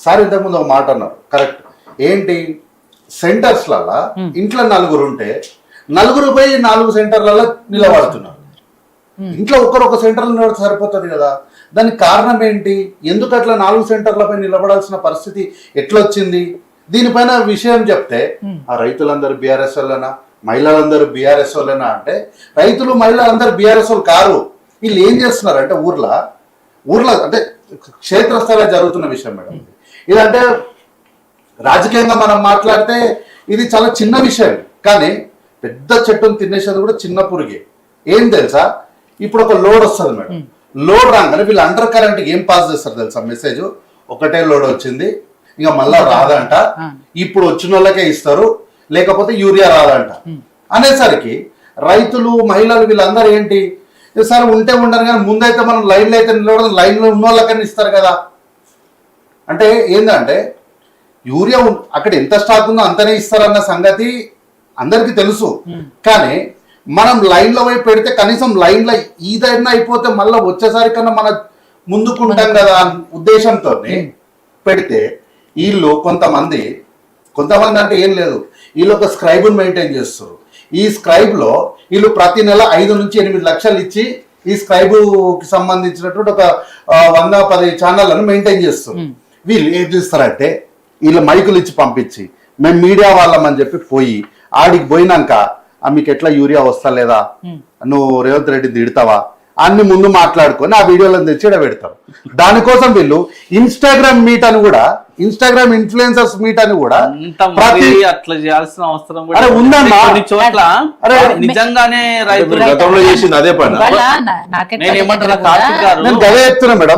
Sir ఇంతకుముందు ఒక మాట అన్నారు కరెక్ట్. ఏంటి సెంటర్స్లలో ఇంట్లో నలుగురు ఉంటే నలుగురు పోయి 4 సెంటర్లలో నిలబడుతున్నారు. ఇంట్లో ఒకరు సెంటర్లో నిలబడితే సరిపోతుంది కదా. దానికి కారణం ఏంటి? ఎందుకు అట్లా 4 సెంటర్లపై నిలబడాల్సిన పరిస్థితి ఎట్లొచ్చింది? దీనిపైన విషయం చెప్తే ఆ రైతులందరూ బీఆర్ఎస్ వాళ్ళనా, మహిళలందరూ బీఆర్ఎస్ వాళ్ళనా అంటే రైతులు మహిళలందరూ బీఆర్ఎస్ వాళ్ళు కారు. వీళ్ళు ఏం చేస్తున్నారు అంటే ఊర్లో అంటే క్షేత్రస్థాయిలో జరుగుతున్న విషయం మేడం. ఇదంటే రాజకీయంగా మనం మాట్లాడితే ఇది చాలా చిన్న విషయం, కానీ పెద్ద చెట్టును తినేసేది కూడా చిన్న పురుగే. ఏం తెలుసా, ఇప్పుడు ఒక లోడ్ వస్తుంది మేడం, లోడ్ రాగానే వీళ్ళు అండర్ కరెంట్ ఏం పాస్ చేస్తారు తెలుసా? మెసేజ్ ఒకటే లోడ్ వచ్చింది, ఇంకా మళ్ళా రాదంట, ఇప్పుడు వచ్చిన వాళ్ళకే ఇస్తారు, లేకపోతే యూరియా రాదంట అనేసరికి రైతులు మహిళలు వీళ్ళందరూ ఏంటి సార్ ఉంటే ఉండరు, కానీ ముందైతే మనం లైన్లో అయితే నిలబడదు, లైన్లో ఉన్న వాళ్ళకైనా ఇస్తారు కదా. అంటే ఏంటంటే యూరియా అక్కడ ఎంత స్టాక్ ఉందో అంతనే ఇస్తారన్న సంగతి అందరికీ తెలుసు, కానీ మనం లైన్లో పోయి పెడితే కనీసం లైన్లో ఈదైనా అయిపోతే మళ్ళీ వచ్చేసరికన్నా మన ముందుకుంటాం కదా ఉద్దేశంతో పెడితే వీళ్ళు కొంతమంది అంటే ఏం లేదు, వీళ్ళు ఒక స్క్రైబ్ను మెయింటైన్ చేస్తారు. ఈ స్క్రైబ్లో వీళ్ళు ప్రతి నెల 5 నుంచి 8 లక్షలు ఇచ్చి ఈ స్క్రైబ్కి సంబంధించినటువంటి ఒక 110 ఛానళ్లను మెయింటైన్ చేస్తారు. వీళ్ళు ఏం చేస్తారంటే వీళ్ళు మైకులు ఇచ్చి పంపించి మేము మీడియా వాళ్ళమని చెప్పి పోయి ఆడికి పోయినాక మీకు ఎట్లా యూరియా వస్తా లేదా, నువ్వు రేవంత్ రెడ్డి తిడతావా అన్ని ముందు మాట్లాడుకొని ఆ వీడియోలను తెచ్చి పెడతారు. దానికోసం వీళ్ళు ఇన్స్టాగ్రామ్ మీట్ అని కూడా, ఇన్స్టాగ్రామ్ ఇన్ఫ్లుయెన్సర్స్ మీట్ అని కూడా అట్లా చేయాల్సిన అవసరం ఉందన్నా. చోట్ల నిజంగానే రైతులు గతంలో చేసింది అదే పని. నేను ఏమంటున్నా కార్తిక్ గారు, నేను గదే చెప్తున్నా మేడం,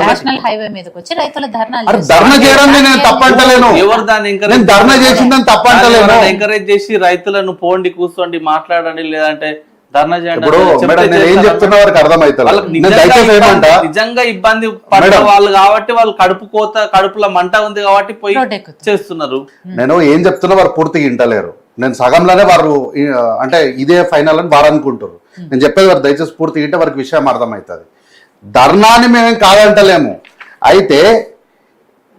ధర్నా చేయడం నేను తప్పంటలేను, ఎవరు దాన్ని ధర్నా చేసిందని తప్పంటలేను. ఎంకరేజ్ చేసి రైతులను పోండి కూర్చోండి మాట్లాడండి లేదంటే ధర్నా చేయండి. ఏం చెప్తున్నా వారికి అర్థమవుతుంది. నిజంగా ఇబ్బంది పడ్డ వాళ్ళు కాబట్టి వాళ్ళు కడుపులో మంట ఉంది కాబట్టి పోయి చేస్తున్నారు. నేను ఏం చెప్తున్నా వారు పూర్తిగా ఇంటలేరు. నేను సగంలోనే వారు అంటే ఇదే ఫైనల్ అని వారు అనుకుంటారు. నేను చెప్పేది వారు దయచేసి పూర్తిగా ఇంటే వారికి విషయం అర్థమవుతుంది. ధర్నాని మేమేం కాదంటలేము, అయితే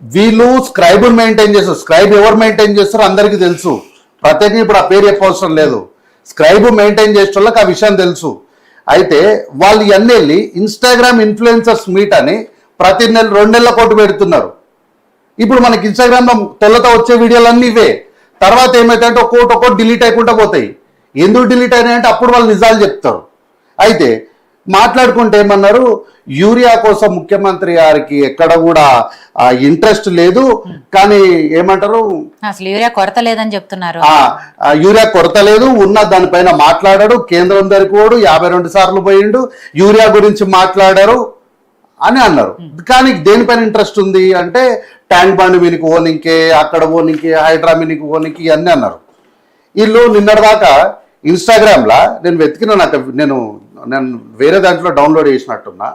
వీళ్ళు స్క్రైబ్ మెయింటైన్ చేస్తారు. స్క్రైబ్ ఎవరు మెయింటైన్ చేస్తారో అందరికీ తెలుసు, ప్రత్యేకంగా ఇప్పుడు ఆ పేరు చెప్పవసరం లేదు. స్క్రైబ్ మెయింటైన్ చేసే వాళ్ళకి ఆ విషయం తెలుసు. అయితే వాళ్ళు ఇవన్నీ వెళ్ళి ఇన్స్టాగ్రామ్ ఇన్ఫ్లుయెన్సర్స్ మీట్ అని ప్రతి నెల 2 నెలల కోటి పెడుతున్నారు. ఇప్పుడు మనకి ఇన్స్టాగ్రామ్లో తొలత వచ్చే వీడియోలన్నీ ఇవే. తర్వాత ఏమైతాయంటే ఒక్కోటి డిలీట్ అయిపోతా పోతాయి. ఎందుకు డిలీట్ అయినాయంటే అప్పుడు వాళ్ళు నిజాలు చెప్తారు. అయితే మాట్లాడుకుంటే ఏమన్నారు, యూరియా కోసం ముఖ్యమంత్రి గారికి ఎక్కడ కూడా ఇంట్రెస్ట్ లేదు, కానీ ఏమంటారు అసలు యూరియా కొరత లేదని చెప్తున్నారు. యూరియా కొరత లేదు, ఉన్న దానిపైన మాట్లాడాడు, కేంద్రం దగ్గరికి పోడు, 52 సార్లు పోయిండు, యూరియా గురించి మాట్లాడారు అని అన్నారు. కానీ దేనిపైన ఇంట్రెస్ట్ ఉంది అంటే ట్యాంక్ బండ్ మీనికి ఓనికే, అక్కడ ఓనికే, హైడ్రా మీనికి ఓనికి ఇవన్నీ అన్నారు. వీళ్ళు నిన్నటిదాకా ఇన్స్టాగ్రామ్లో నేను వెతికిన, నేను వేరే దాంట్లో డౌన్లోడ్ చేసినట్టున్నా,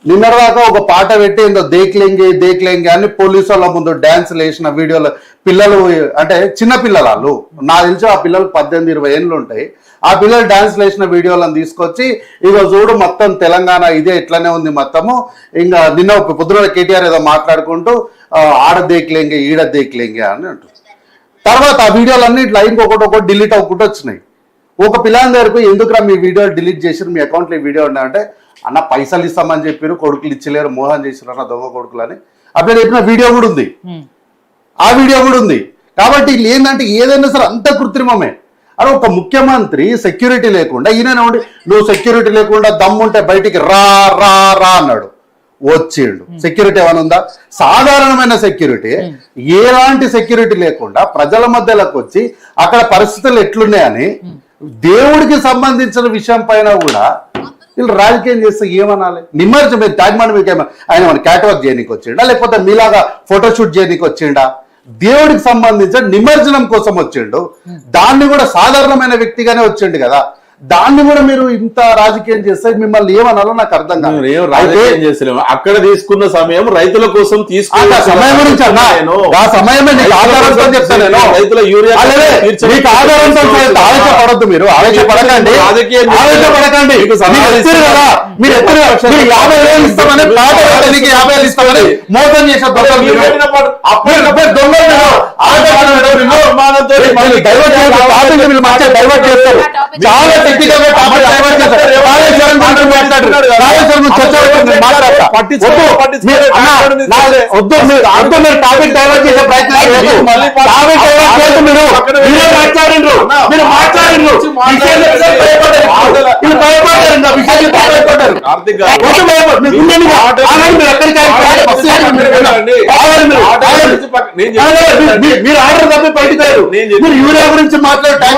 నిన్నటిదాకా ఒక పాట పెట్టి ఏందో దేక్లేంగే అని పోలీసు వాళ్ళ ముందు డ్యాన్స్లు వేసిన వీడియోలు, పిల్లలు అంటే చిన్న పిల్లలు వాళ్ళు, నాకు తెలిసి ఆ పిల్లలు 18-20 ఏళ్ళు ఉంటాయి, ఆ పిల్లలు డ్యాన్స్లు వేసిన వీడియోలను తీసుకొచ్చి ఇక చూడు మొత్తం తెలంగాణ ఇదే ఇట్లనే ఉంది మొత్తము, ఇంకా నిన్న పొద్దున కేటీఆర్ ఏదో మాట్లాడుకుంటూ ఆడ దేక్లేంగే ఈడ దేక్లేంగే అని అంటారు. తర్వాత ఆ వీడియోలన్నీ ఇట్లా ఇంకొకటి డిలీట్ అవ్వకుండా వచ్చినాయి. ఒక పిల్లల దగ్గరకు ఎందుకురా మీ వీడియో డిలీట్ చేసారు, మీ అకౌంట్లో ఈ వీడియో ఉన్నాయంటే అన్న పైసలు ఇస్తామని చెప్పారు, కొడుకులు ఇచ్చలేరు, మోహన్ చేసారు అన్న దొంగ కొడుకులు అని అప్పుడు చెప్పిన వీడియో కూడా ఉంది, ఆ వీడియో కూడా ఉంది. కాబట్టి వీళ్ళు ఏంటంటే ఏదైనా సరే అంత కృత్రిమమే. అరే ఒక ముఖ్యమంత్రి సెక్యూరిటీ లేకుండా, ఈయన నువ్వు సెక్యూరిటీ లేకుండా దమ్ముంటే బయటికి రా రా రా అన్నాడు, వచ్చిండు. సెక్యూరిటీ ఏమైనా ఉందా? సాధారణమైన సెక్యూరిటీ, ఎలాంటి సెక్యూరిటీ లేకుండా ప్రజల మధ్యలోకి వచ్చి అక్కడ పరిస్థితులు ఎట్లున్నాయని దేవుడికి సంబంధించిన విషయం పైన కూడా వీళ్ళు రాజకీయం చేస్తే ఏమనాలి? నిమజ్జనం ట్యాగ్మాన్ మీకు ఆయన మన క్యాటవాక్ చేయడానికి వచ్చిండా, లేకపోతే మీలాగా ఫోటోషూట్ చేయడానికి వచ్చిండా? దేవుడికి సంబంధించిన నిమజ్జనం కోసం వచ్చిండు, దాన్ని కూడా సాధారణమైన వ్యక్తిగానే వచ్చిండు కదా. దాన్ని కూడా మీరు ఇంత రాజకీయం చేస్తే మిమ్మల్ని ఏమనాలో నాకు అర్థం కాదు. ఏం రాజకీయం చేస్తలేము. అక్కడ తీసుకున్న సమయం రైతుల కోసం తీసుకున్న సమయం గురించి అన్నా, ఆ సమయమే నీకు ఆధారంతో చెప్తాను నేను. రైతుల యూరియా మీకు ఆధారంతో ఆవేశపడద్దు, మీరు ఆవేశపడకండి, ఆవేశపడకండి. మీరు ఎప్పుడు 50,000 ఇస్తామని 50,000 ఇస్తామని మోసం చేసే డైవర్ట్ చేస్తారు. చాలా టెక్నికల్ గా డైవర్ట్ చేస్తారు. టాపిక్ డైవర్ట్ చేసే ప్రయత్నం మీరు ఆర్డర్ తప్పి బయటకు మీరు యూరియా గురించి మాట్లాడే టైం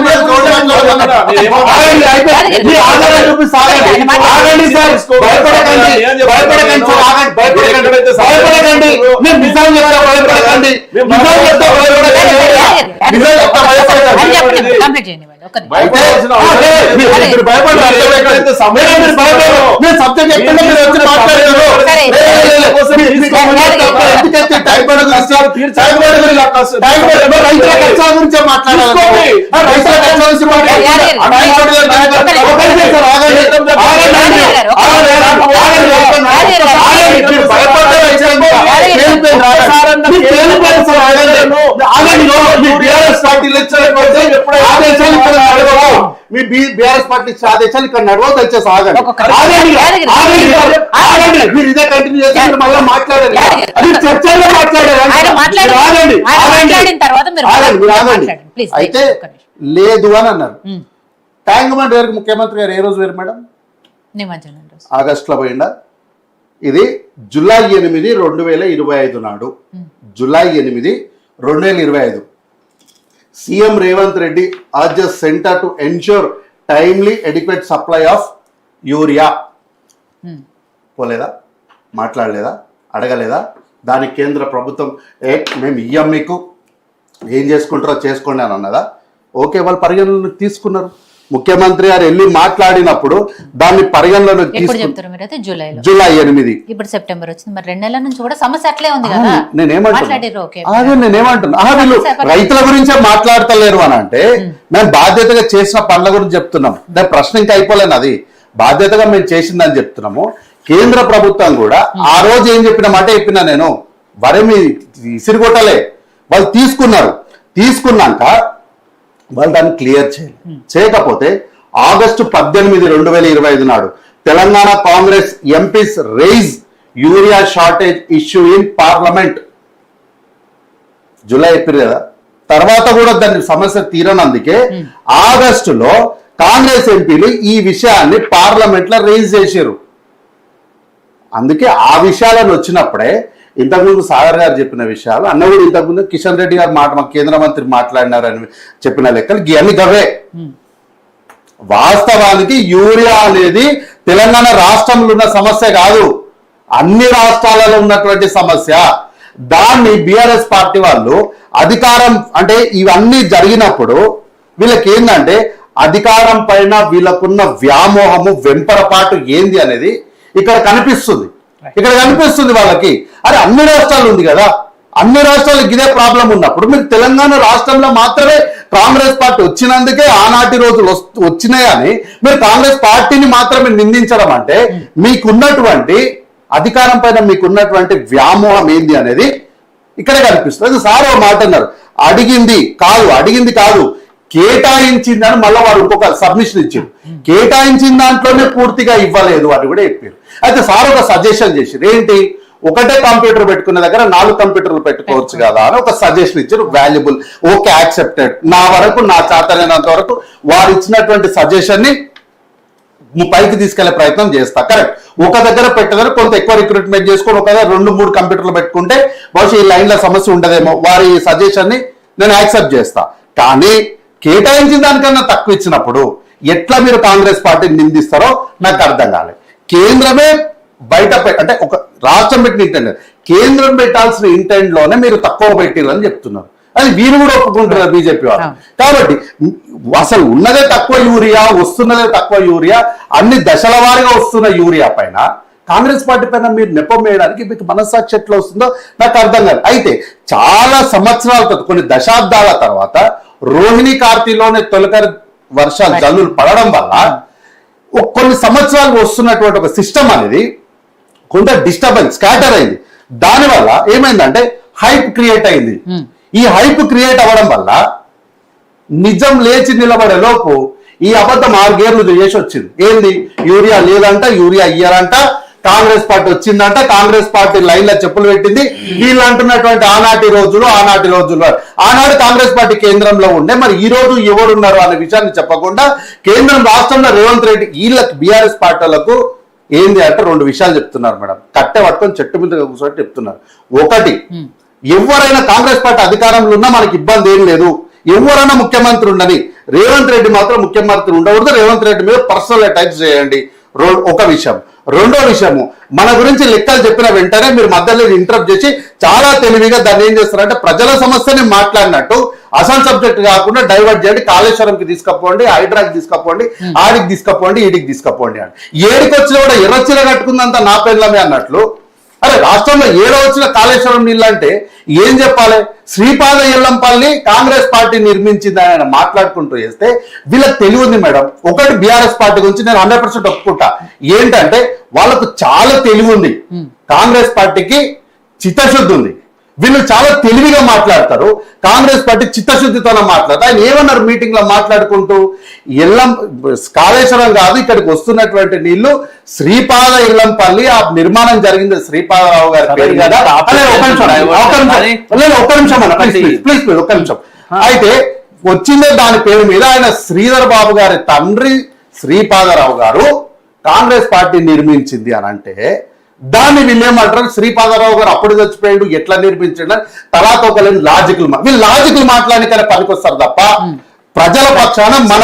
మీ బీఆర్ఎస్ పార్టీ ఇచ్చే ఆదేశాలు ఇక్కడ నడవదు. దయచేసి ఆగండి. మీరు ఇదే కంటిన్యూ చేసి మళ్ళీ మాట్లాడారు. చర్చలో మాట్లాడారు. అయితే లేదు అని అన్నారు. ట్యాంక్ బండ్ వేరు ముఖ్యమంత్రి గారు ఏ రోజు వేరు మేడం? ఆగస్టులో పోయిందా? ఇది జూలై 8, 2025 నాడు, July 8, 2025 CM Revanth Reddy urges centre to ensure timely adequate supply of urea. పోలేదా? మాట్లాడలేదా? అడగలేదా? దానికి కేంద్ర ప్రభుత్వం మేము ఇయ్యం, మీకు ఏం చేసుకుంటారో చేసుకోండి అని అన్నదా? ఓకే, వాళ్ళు పరిగణలోకి తీసుకున్నారు. ముఖ్యమంత్రి గారు వెళ్ళి మాట్లాడినప్పుడు దాన్ని పరిగణలోకి తీసుకున్నారు. జూలై 8. ఇప్పుడు సెప్టెంబర్ వచ్చింది, మరి 2 నెలల నుంచి కూడా సమస్య అట్లే ఉంది కదా. నేనేమంటున్నా వీళ్ళు రైతుల గురించే మాట్లాడతలేరు అని అంటే, మేము బాధ్యతగా చేసిన పనుల గురించి చెప్తున్నాం. దాని ప్రశ్న ఇంకా అయిపోలేను, అది బాధ్యతగా మేము చేసిందని చెప్తున్నాము. కేంద్ర ప్రభుత్వం కూడా ఆ రోజు ఏం చెప్పిన మాట చెప్పినా నేను, వరే మీ ఇసిరిగొట్టలే, వాళ్ళు తీసుకున్నారు. తీసుకున్నాక వాళ్ళు దాన్ని క్లియర్ చేయకపోతే ఆగస్టు 18, 2025 నాడు Telangana Congress MPs raise urea shortage issue in parliament. July అయిపోయింది కదా, తర్వాత కూడా దాని సమస్య తీరనందుకే ఆగస్టులో కాంగ్రెస్ ఎంపీలు ఈ విషయాన్ని పార్లమెంట్ లో రైజ్ చేశారు. అందుకే ఆ విషయాలను వచ్చినప్పుడే ఇంతకుముందు సాగర్ గారు చెప్పిన విషయాలు అన్న కూడా ఇంతకుముందు కిషన్ రెడ్డి గారు మా కేంద్ర మంత్రి మాట్లాడినారని చెప్పిన లెక్కలు ఇవన్నీ గవే. వాస్తవానికి యూరియా అనేది తెలంగాణ రాష్ట్రంలో ఉన్న సమస్య కాదు, అన్ని రాష్ట్రాలలో ఉన్నటువంటి సమస్య. దాన్ని బీఆర్ఎస్ పార్టీ వాళ్ళు అధికారం అంటే ఇవన్నీ జరిగినప్పుడు వీళ్ళకి ఏంటంటే అధికారం పైన వీళ్ళకున్న వ్యామోహము, వెంపరపాటు ఏంది అనేది ఇక్కడ కనిపిస్తుంది. వాళ్ళకి అరే అన్ని రాష్ట్రాలు ఉంది కదా, అన్ని రాష్ట్రాలకు ఇదే ప్రాబ్లం ఉన్నప్పుడు మీరు తెలంగాణ రాష్ట్రంలో మాత్రమే కాంగ్రెస్ పార్టీ వచ్చినందుకే ఆనాటి రోజులు వచ్చినాయని మీరు కాంగ్రెస్ పార్టీని మాత్రమే నిందించడం అంటే మీకున్నటువంటి అధికారం పైన మీకున్నటువంటి వ్యామోహం ఏంది అనేది ఇక్కడ కనిపిస్తుంది. సార్ ఓ మాట అన్నారు, అడిగింది కాదు కేటాయించిందని మళ్ళీ వారు ఇంకొక సబ్మిషన్ ఇచ్చారు. కేటాయించిన దాంట్లోనే పూర్తిగా ఇవ్వలేదు అని కూడా చెప్పారు. అయితే సార్ ఒక సజెషన్ చేశారు, ఏంటి, ఒకటే కంప్యూటర్ పెట్టుకునే దగ్గర 4 కంప్యూటర్లు పెట్టుకోవచ్చు కదా అని ఒక సజెషన్ ఇచ్చారు. Valuable, okay, accepted. నా చేతనైనంత వరకు వారు ఇచ్చినటువంటి సజెషన్ ని పైకి తీసుకెళ్లే ప్రయత్నం చేస్తా. కరెక్ట్, ఒక దగ్గర పెట్టదని కొంత ఎక్కువ రిక్రూట్మెంట్ చేసుకొని ఒక దగ్గర 2-3 కంప్యూటర్లు పెట్టుకుంటే బహుశా ఈ లైన్ల సమస్య ఉండదేమో, వారి సజెషన్ ని నేను యాక్సెప్ట్ చేస్తా. కానీ కేటాయించిన దానికన్నా తక్కువ ఇచ్చినప్పుడు ఎట్లా మీరు కాంగ్రెస్ పార్టీని నిందిస్తారో నాకు అర్థం కాలేదు. కేంద్రమే బయట అంటే ఒక రాష్ట్రం పెట్టిన ఇంటెండ్, కేంద్రం పెట్టాల్సిన ఇంటెండ్ లోనే మీరు తక్కువ పెట్టిరని చెప్తున్నారు. అది వీరు కూడా ఒప్పుకుంటున్నారు బీజేపీ వాళ్ళు. కాబట్టి అసలు ఉన్నదే తక్కువ యూరియా, వస్తున్నదే తక్కువ యూరియా, అన్ని దశల వారీగా వస్తున్న యూరియా పైన కాంగ్రెస్ పార్టీ పైన మీరు నెపం వేయడానికి మీకు మనస్సాక్షి ఎట్లా వస్తుందో నాకు అర్థం కాదు. అయితే చాలా సంవత్సరాల తర్వాత, కొన్ని దశాబ్దాల తర్వాత రోహిణి కార్తీలోనే తొలకరి వర్షాలు జల్లులు పడడం వల్ల కొన్ని సంవత్సరాలు వస్తున్నటువంటి ఒక సిస్టమ్ అనేది కొంత డిస్టర్బెన్స్ స్కాటర్ అయింది. దానివల్ల ఏమైందంటే హైప్ క్రియేట్ అయింది. ఈ హైప్ క్రియేట్ అవ్వడం వల్ల నిజం లేచి నిలబడే లోపు ఈ అబద్ధం 6 గేర్లు చేసి వచ్చింది. ఏంది? యూరియా లేదంట, యూరియా ఇయ్యారంట, కాంగ్రెస్ పార్టీ వచ్చిందంట, కాంగ్రెస్ పార్టీ లైన్లో చెప్పులు పెట్టింది. వీళ్ళు అంటున్నటువంటి ఆనాటి రోజులు ఆనాడు కాంగ్రెస్ పార్టీ కేంద్రంలో ఉండే, మరి ఈ రోజు ఎవరున్నారు అనే విషయాన్ని చెప్పకుండా కేంద్రం రాష్ట్రంలో రేవంత్ రెడ్డి వీళ్ళకి బీఆర్ఎస్ పార్టీలకు ఏంది అంటే 2 విషయాలు చెప్తున్నారు మేడం. కట్టె పట్టుకొని చెట్టు మీద కూర్చోటి చెప్తున్నారు. ఒకటి, ఎవరైనా కాంగ్రెస్ పార్టీ అధికారంలో ఉన్నా మనకి ఇబ్బంది ఏం లేదు, ఎవరైనా ముఖ్యమంత్రి ఉండని, రేవంత్ రెడ్డి మాత్రం ముఖ్యమంత్రి ఉండకూడదు, రేవంత్ రెడ్డి మీద పర్సనల్ అటాక్స్ చేయండి. ఒక విషయం. రెండో విషయము, మన గురించి లెక్కలు చెప్పిన వెంటనే మీరు మధ్యలో ఇంటరప్ట్ చేసి చాలా తెలివిగా దాన్ని ఏం చేస్తారంటే ప్రజల సమస్యని మాట్లాడినట్టు అసలు సబ్జెక్ట్ కాకుండా డైవర్ట్ చేయండి. కాళేశ్వరంకి తీసుకపోండి, హైడ్రాకి తీసుకపోండి, ఆడికి తీసుకపోండి, ఈడికి తీసుకపోండి అని. ఏడికి వచ్చినా కూడా ఎర్రచీర కట్టుకుందంతా నా పెళ్ళమే అన్నట్లు. అరే రాష్ట్రంలో ఏడో వచ్చిన కాళేశ్వరం నీళ్ళు అంటే ఏం చెప్పాలి? శ్రీపాద ఎల్లంపల్లి కాంగ్రెస్ పార్టీ నిర్మించిందని ఆయన మాట్లాడుకుంటూ చేస్తే వీళ్ళకి తెలివి ఉంది మేడం. ఒకటి బీఆర్ఎస్ పార్టీ గురించి నేను 100% ఒప్పుకుంటా. ఏంటంటే వాళ్ళకు చాలా తెలివి ఉంది, కాంగ్రెస్ పార్టీకి చిత్తశుద్ధి ఉంది. వీళ్ళు చాలా తెలివిగా మాట్లాడతారు, కాంగ్రెస్ పార్టీ చిత్తశుద్ధితోనే మాట్లాడతారు. ఆయన ఏమన్నారు మీటింగ్ లో మాట్లాడుకుంటూ, కాళేశ్వరం కాదు ఇక్కడికి వస్తున్నటువంటి నీళ్లు శ్రీపాద ఇల్లంపల్లి, ఆ నిర్మాణం జరిగింది శ్రీపాదరావు గారి పేరు కదా. ఒక్క నిమిషం. అయితే వచ్చిందే దాని పేరు మీద. ఆయన శ్రీధర్ బాబు గారి తండ్రి శ్రీపాదరావు గారు కాంగ్రెస్ పార్టీ నిర్మించింది అని అంటే దాన్ని వీళ్ళేమంటారు, శ్రీపాదరావు గారు అప్పుడు చచ్చిపోయాడు, ఎట్లా నిర్మించండి తర్వాత ఒక లాజికల్ వీళ్ళు లాజికల్ మాట్లాడడానికి పనికొస్తారు తప్ప ప్రజల పక్షాన మన